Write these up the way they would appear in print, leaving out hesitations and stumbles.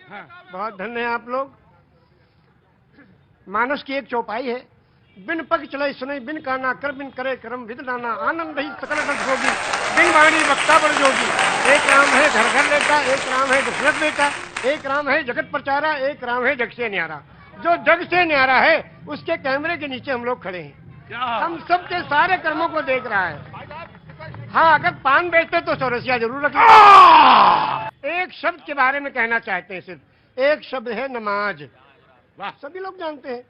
बहुत धन्य है आप लोग। मानस की एक चौपाई है, बिन पग चले सुने बिन काना कर बिन करे कर्म विद नाना आनंद ही सकल रस होगी बिन वाणी वक्ता बड़ जोगी। एक राम है घर घर लेता, एक राम है दशरथ बेटा, एक राम है जगत प्रचारा, एक राम है जग से न्यारा। जो जग से न्यारा है उसके कैमरे के नीचे हम लोग खड़े हैं, हम सबके सारे कर्मों को देख रहा है। हाँ, अगर पान बेचते तो चौरसिया जरूर रखें। एक शब्द के बारे में कहना चाहते हैं, सिर्फ एक शब्द है नमाज। वाह, सभी लोग जानते हैं,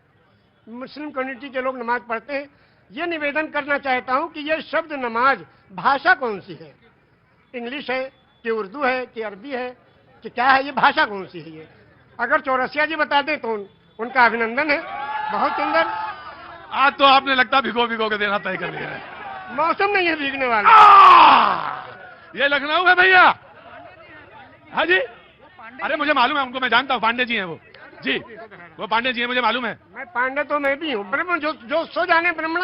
मुस्लिम कम्युनिटी के लोग नमाज पढ़ते हैं। ये निवेदन करना चाहता हूं कि ये शब्द नमाज भाषा कौन सी है? इंग्लिश है कि उर्दू है कि अरबी है कि क्या है? ये भाषा कौन सी है? ये अगर चौरसिया जी बता दें तो उनका अभिनंदन है। बहुत सुंदर। आज तो आपने लगता भिगो भिगो के देना तय कर लिया है। मौसम नहीं है भीगने वाला। ये लखनऊ है भैया। हाँ जी, अरे मुझे मालूम है उनको, मैं जानता हूँ, पांडे जी हैं वो जी, वो पांडे जी हैं, मुझे मालूम है। मैं पांडे तो मैं भी हूँ। ब्रह्म जो सो जाने ब्राह्मण,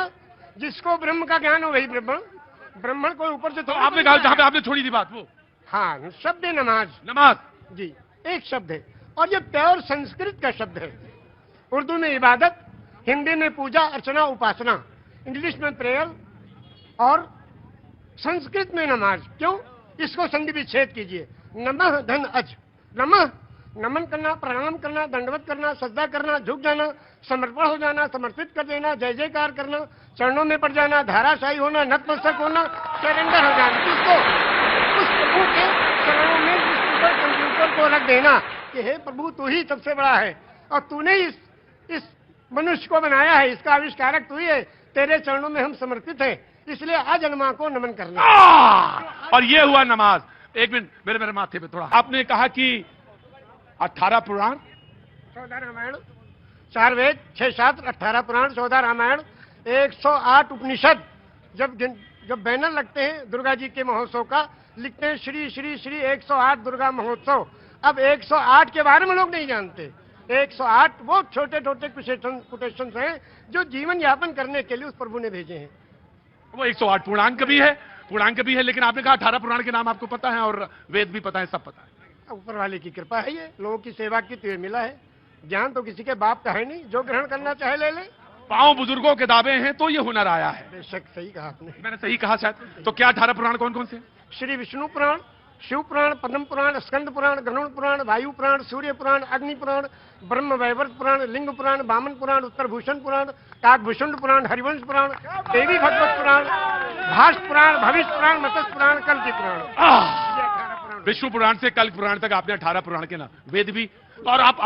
जिसको ब्रह्म का ज्ञान हो वही ब्रह्मण। ब्राह्मण को ऊपर से तो आपने कहा जहाँ पे आपने छोड़ी थी बात वो। हाँ, शब्द है नमाज। नमाज जी, एक शब्द है और ये प्योर संस्कृत का शब्द है। उर्दू में इबादत, हिंदी में पूजा अर्चना उपासना, इंग्लिश में प्रेयर और संस्कृत में नमाज। क्यों? इसको संधि विच्छेद कीजिए। नमः धन अज। नमः नमन करना, प्रणाम करना, दंडवत करना, सजदा करना, झुक जाना, समर्पण हो जाना, समर्पित कर देना, जय जयकार करना, चरणों में पड़ जाना, धाराशाही होना, नतमस्तक होना, सरेंडर हो जाना। किसको? उस प्रभु के चरणों में जिस कंप्यूटर को रख देना कि हे प्रभु तू ही सबसे बड़ा है और तूने इस मनुष्य को बनाया है, इसका आविष्कारक तू ही है, तेरे चरणों में हम समर्पित हैं, इसलिए अजन्मा को नमन करना। और ये हुआ नमाज। एक मिनट, मेरे माथे पे थोड़ा। आपने कहा कि 18 पुराण, 14 रामायण, 4 वेद, 6 शास्त्र, 18 पुराण, 14 रामायण, 108 उपनिषद। जब बैनर लगते हैं दुर्गा जी के महोत्सव का, लिखते हैं श्री श्री श्री 108 दुर्गा महोत्सव। अब 108 के बारे में लोग नहीं जानते। 108 वो छोटे छोटे कोटेशंस हैं जो जीवन यापन करने के लिए उस प्रभु ने भेजे हैं। वो 108 पूर्णांक भी है, लेकिन आपने कहा 18 पुराण के नाम आपको पता है और वेद भी पता है, सब पता है। ऊपर वाले की कृपा है, ये लोगों की सेवा की तो मिला है। ज्ञान तो किसी के बाप का है नहीं, जो ग्रहण करना चाहे ले ले। पांव बुजुर्गों के दावे हैं तो ये हुनर आया है। बेशक सही कहा आपने। मैंने सही कहा शायद। तो क्या 18 पुराण कौन कौन से? श्री विष्णु पुराण, शिव पुराण, पद्म पुराण, स्कंद पुराण, गरुड़ पुराण, वायु पुराण, सूर्य पुराण, अग्नि पुराण, ब्रह्म वैवर्त पुराण, लिंग पुराण, वामन पुराण, उत्तरभूषण पुराण, काकभूषण पुराण, हरिवंश पुराण, देवी भगवत पुराण, भाष पुराण, भविष्य पुराण, मत्स्य पुराण, कल्कि पुराण। विष्णु पुराण से कल्कि पुराण तक आपने 18 पुराण के नाम, वेद भी। और आप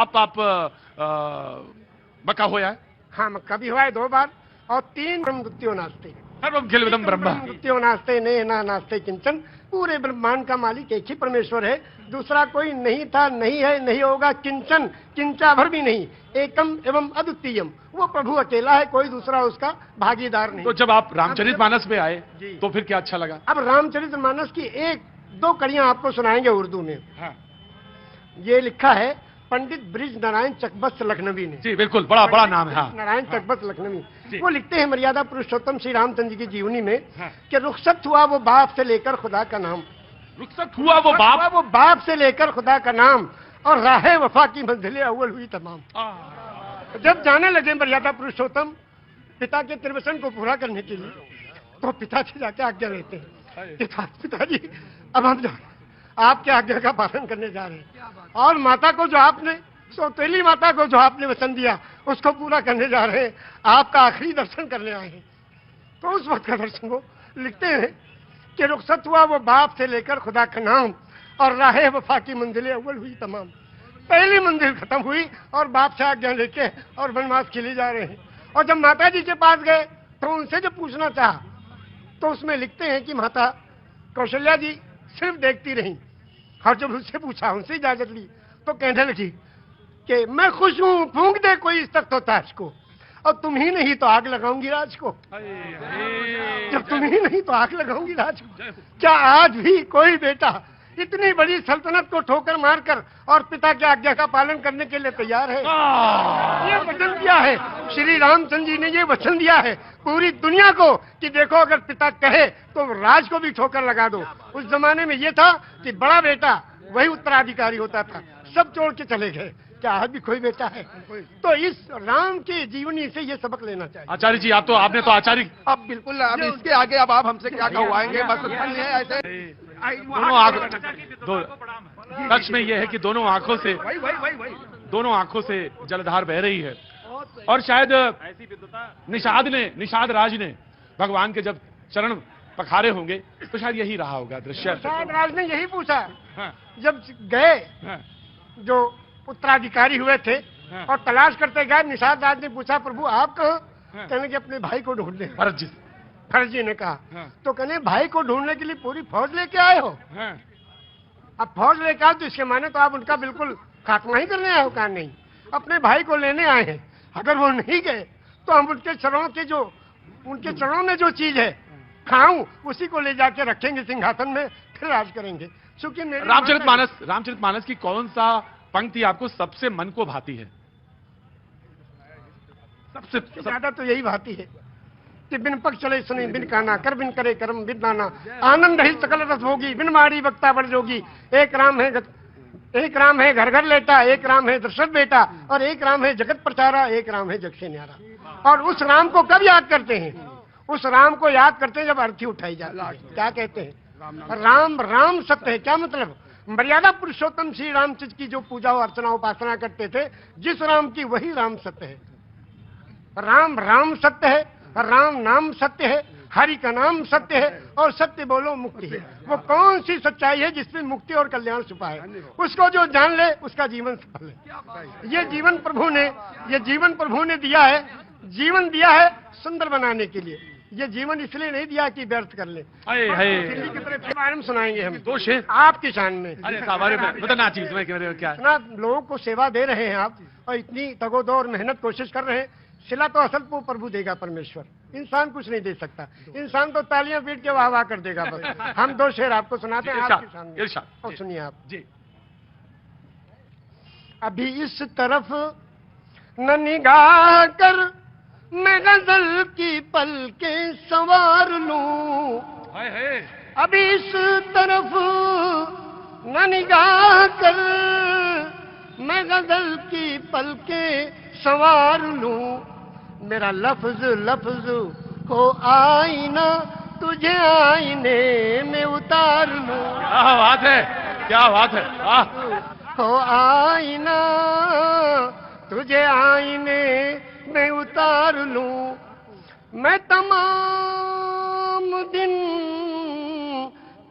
मक्का होया है? हाँ, मक्का भी हुआ है 2 बार। और 3 ब्रह्मद्वितीयो नास्ते, सर्वम ब्रह्मद्वितीयो नास्ते ने ना नास्ते किंचन। पूरे ब्रह्मांड का मालिक एक ही परमेश्वर है, दूसरा कोई नहीं था, नहीं है, नहीं होगा, किंचन, किंचा भर भी नहीं। एकम एवं अद्वितीयम, वो प्रभु अकेला है, कोई दूसरा उसका भागीदार नहीं। तो जब आप रामचरितमानस पे आए तो फिर क्या अच्छा लगा? अब रामचरितमानस की 1-2 कड़ियां आपको सुनाएंगे उर्दू में। हाँ। ये लिखा है पंडित ब्रिज नारायण चकबस्त लखनवी ने। जी बिल्कुल, बड़ा नाम है। हाँ। नारायण चकबस्त लखनवी, वो लिखते हैं मर्यादा पुरुषोत्तम श्री रामचंद्र जी की जीवनी में कि रुखसत हुआ वो बाप से लेकर खुदा का नाम। रुखसत हुआ वो बाप से लेकर खुदा का नाम, और राहे वफा की मंजिलें अव्वल हुई तमाम। जब जाने लगे मर्यादा पुरुषोत्तम पिता के त्रिवचन को पूरा करने के लिए, तो पिता से जाके आज्ञा लेते हैं, पिताजी अब हम आपके आज्ञा का पालन करने जा रहे हैं, और माता को जो आपने, सौतेली माता को जो आपने वचन दिया उसको पूरा करने जा रहे हैं, आपका आखिरी दर्शन करने आए हैं। तो उस वक्त का दर्शन वो लिखते हैं कि रुखसत हुआ वो बाप से लेकर खुदा का नाम, और राहे वफा की मंजिलें अव्वल हुई तमाम। पहली मंजिल खत्म हुई और बाप से आज्ञा लेके और वनवास के लिए जा रहे हैं। और जब माता जी के पास गए तो उनसे जब पूछना चाहा तो उसमें लिखते हैं कि माता कौशल्या जी सिर्फ देखती रही, और जब उससे पूछा, उनसे इजाजत ली, तो कहने लगी कि मैं खुश हूं, फूंक दे कोई इस तक तो ताज को, और तुम ही नहीं तो आग लगाऊंगी राज को। जब तुम ही नहीं तो आग लगाऊंगी राज को। क्या आज भी कोई बेटा इतनी बड़ी सल्तनत को ठोकर मारकर और पिता की आज्ञा का पालन करने के लिए तैयार है? ये वचन दिया है श्री रामचंद्र जी ने, ये वचन दिया है पूरी दुनिया को कि देखो अगर पिता कहे तो राज को भी ठोकर लगा दो। उस जमाने में ये था कि बड़ा बेटा वही उत्तराधिकारी होता था। सब छोड़ के चले गए, क्या आज भी कोई बेटा है? तो इस राम की जीवनी से ये सबक लेना चाहिए। आचार्य जी आपने तो आचार्य अब बिल्कुल, अब इसके आगे अब आप हमसे क्या कहवाएंगे? बस इतना ही है ऐसे। दोनों आंखों सच में यह है कि दोनों आंखों से जलधार बह रही है। और शायद निषाद राज ने भगवान के जब चरण पखारे होंगे तो शायद यही रहा होगा दृश्य। निषाद राज ने यही पूछा हाँ, जब गए, हाँ, जो उत्तराधिकारी हुए थे हाँ। और तलाश करते गए, निषाद राज ने पूछा प्रभु आप कहाँ? हाँ। कहने के अपने भाई को ढूंढने। भरत जी ने कहा हाँ। तो कहने भाई को ढूंढने के लिए पूरी फौज लेके आए हो? हाँ, अब फौज लेकर आओ तो इसके माने तो आप उनका बिल्कुल खात्मा ही करने आए हो? कहा नहीं, अपने भाई को लेने आए हैं। अगर वो नहीं गए तो हम उनके चरणों में जो चीज है खाऊं, उसी को ले जाके रखेंगे सिंहासन में, फिर राज करेंगे। क्योंकि रामचरितमानस की कौन सा पंक्ति आपको सबसे मन को भाती है? सबसे ज्यादा तो यही भाती है कि बिन पग चले सुने बिन काना, कर बिन करे कर्म बिन दाना, आनंद ही सकल रस होगी, बिन मारी वक्ता बड़ जोगी। एक राम है घर घर लेटा, एक राम है दशरथ बेटा, और एक राम है जगत प्रचारा, एक राम है जग से न्यारा। और उस राम को कब याद करते हैं? उस राम को याद करते हैं जब अर्थी उठाई जाती है। क्या कहते हैं? राम सत्य है। क्या मतलब? मर्यादा पुरुषोत्तम श्री रामचंद्र की जो पूजा अर्चना उपासना करते थे, जिस राम की वही राम सत्य है। राम सत्य है, राम नाम सत्य है, हरि का नाम सत्य है, और सत्य बोलो मुक्ति है। वो कौन सी सच्चाई है जिसमें मुक्ति और कल्याण छुपा है? उसको जो जान ले उसका जीवन सफल है। ये जीवन प्रभु ने दिया है, जीवन दिया है सुंदर बनाने के लिए। ये जीवन इसलिए नहीं दिया कि व्यर्थ कर ले। दिल्ली की तरफ बारे में सुनाएंगे हम दो शेर आपकी शान में। अरे हमारे बताना चीज में क्या इतना लोगों को सेवा दे रहे हैं आप, और इतनी तगोदो और मेहनत कोशिश कर रहे हैं। सिला तो असल को प्रभु देगा परमेश्वर, इंसान कुछ नहीं दे सकता। इंसान तो तालियां पीट के वाह वाह कर देगा बस। हम दो शेर आपको सुनाते हैं आपकी शान में, और सुनिए आप जी। अभी इस तरफ न निगाह कर मैं गजल की पलकें संवार लूं, अभी इस तरफ न निगाह कर मैं गजल की पलकें संवार लूं। मेरा लफ्ज हो आईना, तुझे आईने में उतार लूं। क्या बात है हो आईना, तुझे आईने में उतार लूं। मैं तमाम दिन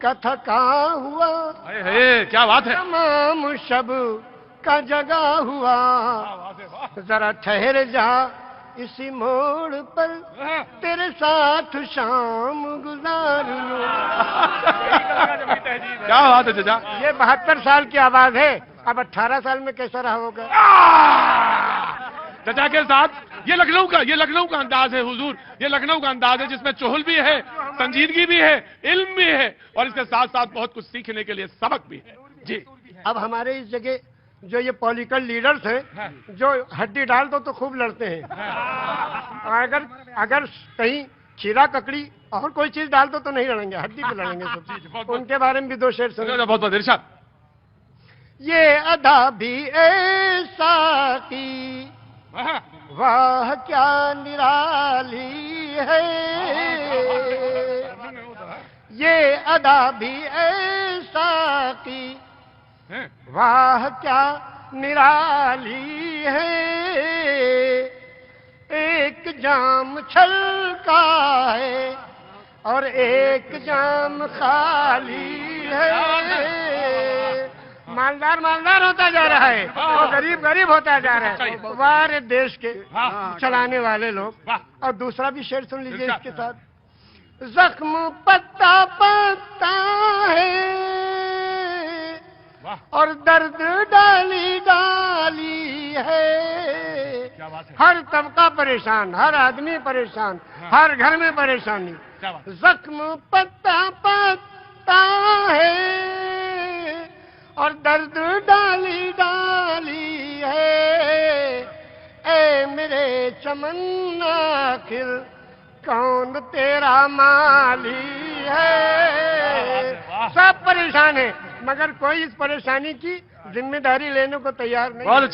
का थका हुआ, क्या बात है, तमाम शब का जगा हुआ, जरा ठहर जा इसी मोड़ पर, तेरे साथ शाम गुजार लूं। क्या बात है चाचा। ये 72 साल की आवाज है, अब 18 साल में कैसा रहा होगा? चाचा के साथ ये लखनऊ का अंदाज है हुजूर, ये लखनऊ का अंदाज है जिसमें चुहल भी है, संजीदगी भी है, इल्म भी है, और इसके साथ साथ बहुत कुछ सीखने के लिए सबक भी है। जी, अब हमारे इस जगह जो ये पॉलिटिकल लीडर्स हैं, जो हड्डी डाल दो तो खूब लड़ते हैं, और अगर कहीं खीरा ककड़ी और कोई चीज डाल दो तो नहीं लड़ेंगे, हड्डी पे लड़ेंगे सब। उनके बारे में भी दो शेर सुनिए। बहुत बहुत इरशाद। ये अदा भी ऐसा की वाह क्या निराली है, ये अदा भी ऐसा की वाह क्या निराली है। एक जाम छलका है और एक जाम खाली है। मालदार होता जा रहा है और गरीब होता जा रहा है। वाह रे देश के चलाने वाले लोग। और दूसरा भी शेर सुन लीजिए इसके साथ। जख्म पत्ता पत्ता है और दर्द डाली डाली है। हर तबका परेशान, हर आदमी परेशान, हर घर में परेशानी। जख्म पत्ता पत्ता है और दर्द डाली डाली है। ए मेरे चमन आखिर कौन तेरा माली है। सब परेशान है, मगर कोई इस परेशानी की जिम्मेदारी लेने को तैयार नहीं। बहुत अच्छा।